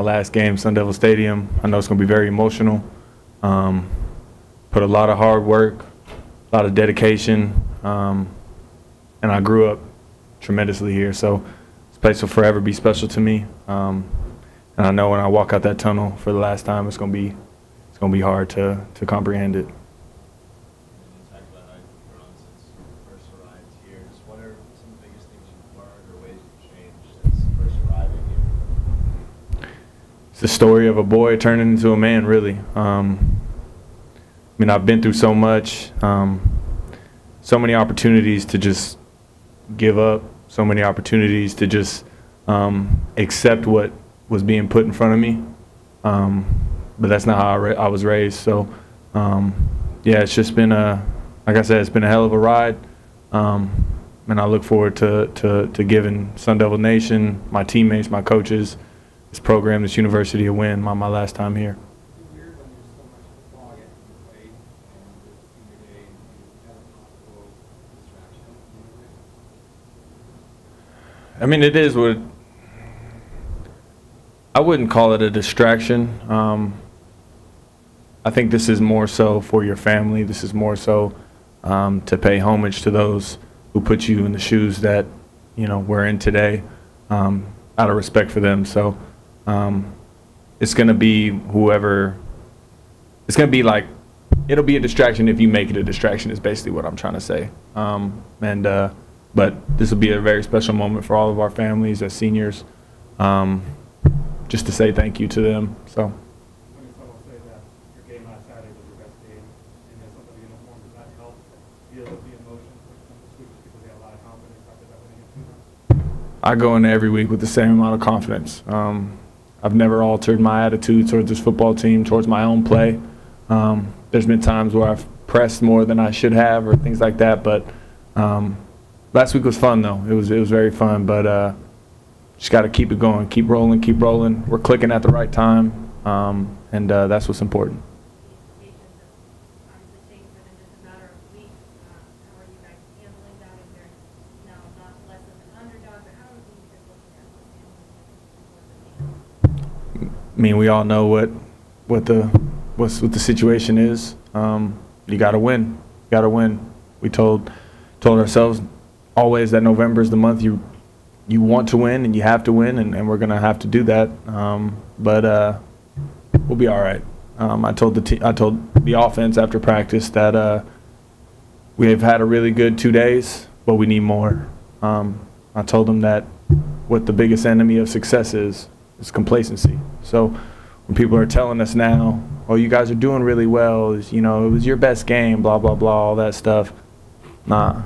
my last game, Sun Devil Stadium. I know it's going to be very emotional. Put a lot of hard work, a lot of dedication, and I grew up tremendously here. So this place will forever be special to me. And I know when I walk out that tunnel for the last time, it's going to be hard to comprehend it. It's the story of a boy turning into a man, really. I mean, I've been through so much, so many opportunities to just give up, so many opportunities to just accept what was being put in front of me. But that's not how I was raised. So, yeah, it's just been like I said, it's been a hell of a ride. And I look forward to giving Sun Devil Nation, my teammates, my coaches, this program, this university a win my last time here. I mean, it is what I wouldn't call it a distraction. I think this is more so for your family. This is more so to pay homage to those who put you in the shoes that, you know, we're in today, out of respect for them. So it's going to be whoever, it's going to be like, it'll be a distraction if you make it a distraction is basically what I'm trying to say. But this will be a very special moment for all of our families as seniors, just to say thank you to them. So. When someone say that your game last Saturday was your best game, and there's something in the uniform, does that help feel the emotion this week because they have a lot of confidence after that winning it? I go into every week with the same amount of confidence. I've never altered my attitude towards this football team, towards my own play. There's been times where I've pressed more than I should have or things like that, but last week was fun though. It was very fun, but just got to keep it going, keep rolling, keep rolling. We're clicking at the right time, and that's what's important. I mean, we all know what the situation is. You got to win. You got to win. We told ourselves always that November is the month you want to win and you have to win, and we're gonna have to do that. But we'll be all right. I told the offense after practice that we have had a really good 2 days, but we need more. I told them that what the biggest enemy of success is complacency. So when people are telling us now, oh, you guys are doing really well, you know, it was your best game, blah, blah, blah, all that stuff. Nah,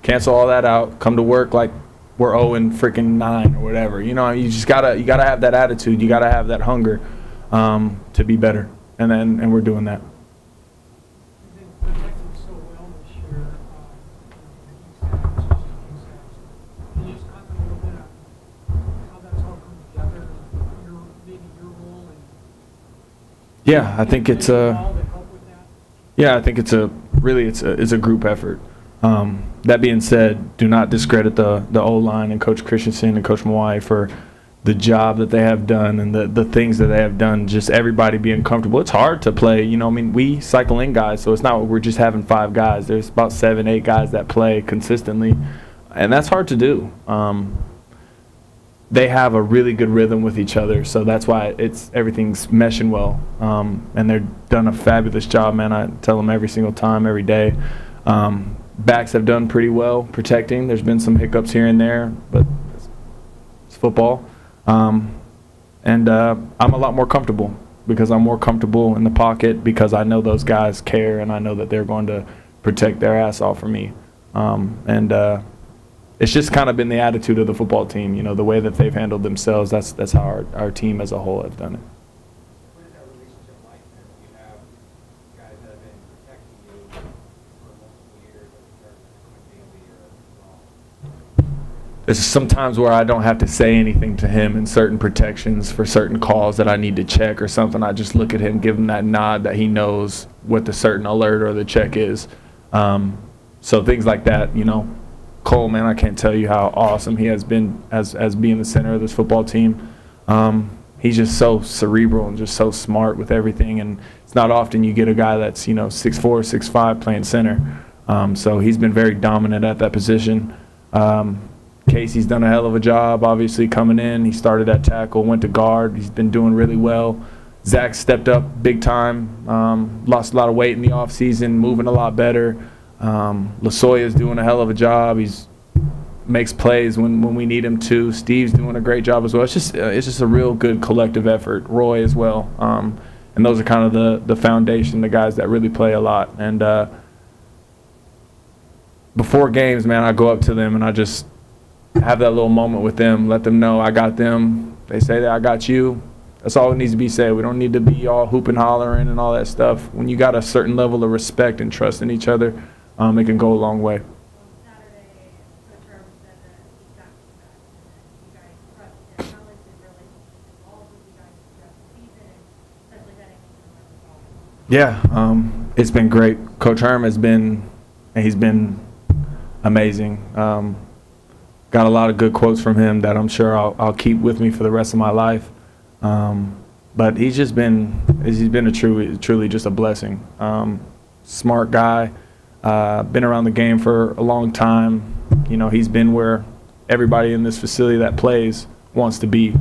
cancel all that out. Come to work like we're 0-9 or whatever. You know, you gotta have that attitude. You gotta have that hunger to be better, and we're doing that. Yeah, I think it's a group effort. That being said, do not discredit the O-line and Coach Christensen and Coach Mawai for the job that they have done and the things that they have done. Just everybody being comfortable. It's hard to play. You know, I mean, we cycle in guys, so it's not we're just having 5 guys. There's about 7, 8 guys that play consistently, and that's hard to do. They have a really good rhythm with each other, so that's why everything's meshing well. And they're done a fabulous job, man. I tell them every single time, every day. Backs have done pretty well protecting. There's been some hiccups here and there, but it's football. I'm a lot more comfortable because I'm more comfortable in the pocket because I know those guys care and I know that they're going to protect their ass off for me. It's just kind of been the attitude of the football team, you know, the way that they've handled themselves. That's how our team as a whole have done it. What is that relationship like? You have guys that have been protecting you for multiple years as a daily. There's some times where I don't have to say anything to him in certain protections for certain calls that I need to check or something. I just look at him, give him that nod that he knows what the certain alert or the check is. So things like that, you know. Cole, man, I can't tell you how awesome he has been as being the center of this football team. he's just so cerebral and just so smart with everything. And it's not often you get a guy that's 6'4", 6'5", playing center. So he's been very dominant at that position. Casey's done a hell of a job, obviously, coming in. He started at tackle, went to guard. He's been doing really well. Zach stepped up big time, lost a lot of weight in the offseason, moving a lot better. Lasoya's doing a hell of a job. He's makes plays when we need him to. Steve's doing a great job as well. It's just a real good collective effort. Roy as well. And those are kind of the foundation, the guys that really play a lot. And before games, man, I go up to them and I just have that little moment with them, let them know I got them. They say that I got you. That's all it needs to be said. We don't need to be all hooping, hollering, and all that stuff. When you got a certain level of respect and trust in each other, it can go a long way. Saturday, Coach Herb said that he got you back, and you guys crushed it. How has the relationship evolved with you guys throughout the season, and especially heading into the Yeah, it's been great. Coach Herm he's been amazing. Got a lot of good quotes from him that I'm sure I'll keep with me for the rest of my life. But he's been truly just a blessing. Smart guy, been around the game for a long time. He's been where everybody in this facility that plays wants to be.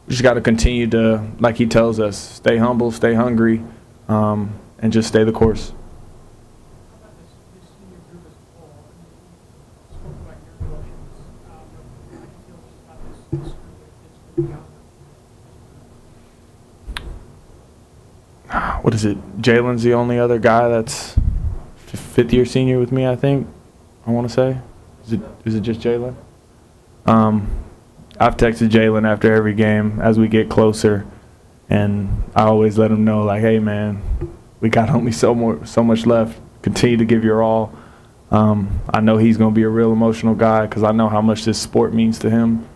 We just got to continue to, like he tells us, stay humble, stay hungry, and just stay the course. What is it? Jalen's the only other guy that's fifth-year senior with me, I think. I want to say. Is it just Jalen? I've texted Jalen after every game as we get closer, and I always let him know, like, hey, man, we got only so much left. Continue to give your all. I know he's going to be a real emotional guy because I know how much this sport means to him.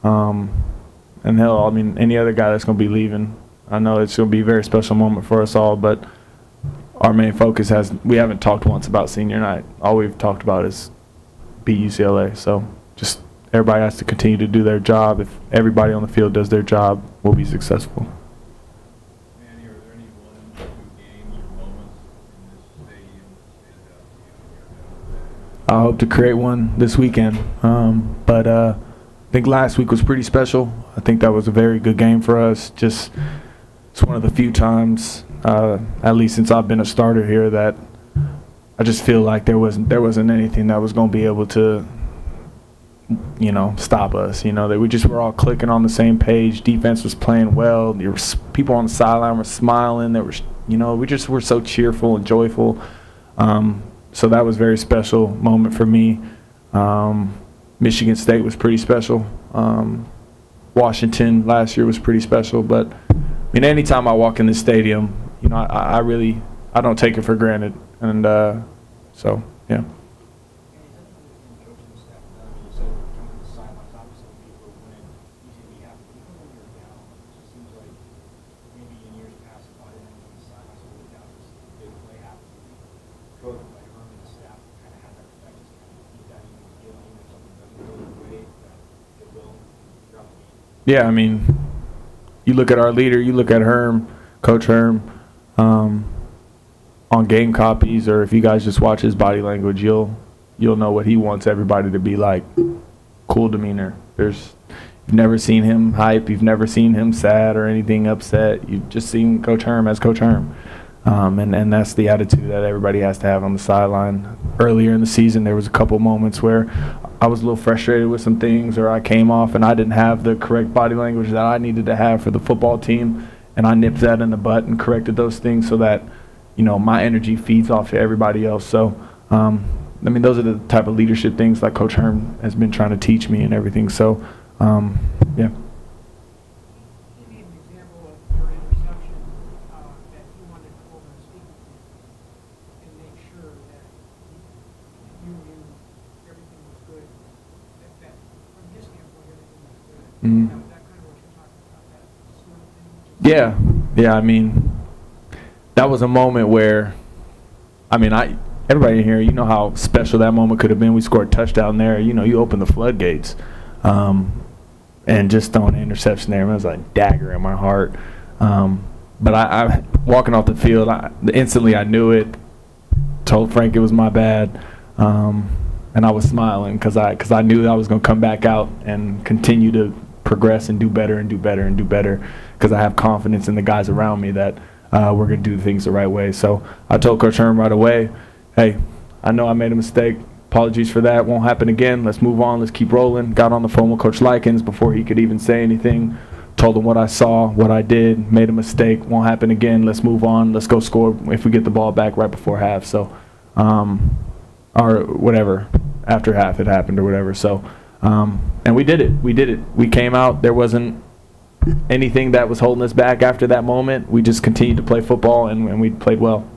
And hell, I mean, any other guy that's going to be leaving, I know it's going to be a very special moment for us all, but our main focus we haven't talked once about senior night. All we've talked about is beat UCLA. So just everybody has to continue to do their job. If everybody on the field does their job, we'll be successful. Manny, are there any one or two games or moments in this stadium that stand out to you? I hope to create one this weekend. But I think last week was pretty special. I think that was a very good game for us. It's one of the few times, at least since I've been a starter here, that I just feel like there wasn't anything that was going to be able to, stop us. That we just were all clicking on the same page. Defense was playing well. There was people on the sideline were smiling. There was, we just were so cheerful and joyful. So that was a very special moment for me. Michigan State was pretty special. Washington last year was pretty special. But anytime I walk in this stadium, I don't take it for granted. And so, yeah. Yeah, you look at our leader, you look at Herm, Coach Herm, on game copies, or if you guys just watch his body language, you'll know what he wants everybody to be like. Cool demeanor. You've never seen him hype, you've never seen him sad or anything upset. You've just seen Coach Herm as Coach Herm. And that's the attitude that everybody has to have on the sideline. Earlier in the season, there was a couple moments where I was a little frustrated with some things, or I came off and I didn't have the correct body language that I needed to have for the football team, and I nipped that in the butt and corrected those things so that, my energy feeds off to everybody else. So, those are the type of leadership things like Coach Herm has been trying to teach me and everything. So, yeah. Yeah, that was a moment where, everybody in here, how special that moment could have been. We scored a touchdown there. You open the floodgates. and just throwing an interception there, it was like a dagger in my heart. But I walking off the field, instantly I knew it. Told Frank it was my bad, and I was smiling because I knew I was going to come back out and continue to progress and do better and do better and do better, because I have confidence in the guys around me that we're going to do things the right way. So I told Coach Herm right away, hey, I know I made a mistake. Apologies for that. Won't happen again. Let's move on. Let's keep rolling. Got on the phone with Coach Likens before he could even say anything. Told him what I saw, what I did, made a mistake. Won't happen again. Let's move on. Let's go score if we get the ball back right before half. So, or whatever, after half it happened or whatever. So, and we did it. We did it. We came out. There wasn't anything that was holding us back after that moment. We just continued to play football, and we played well.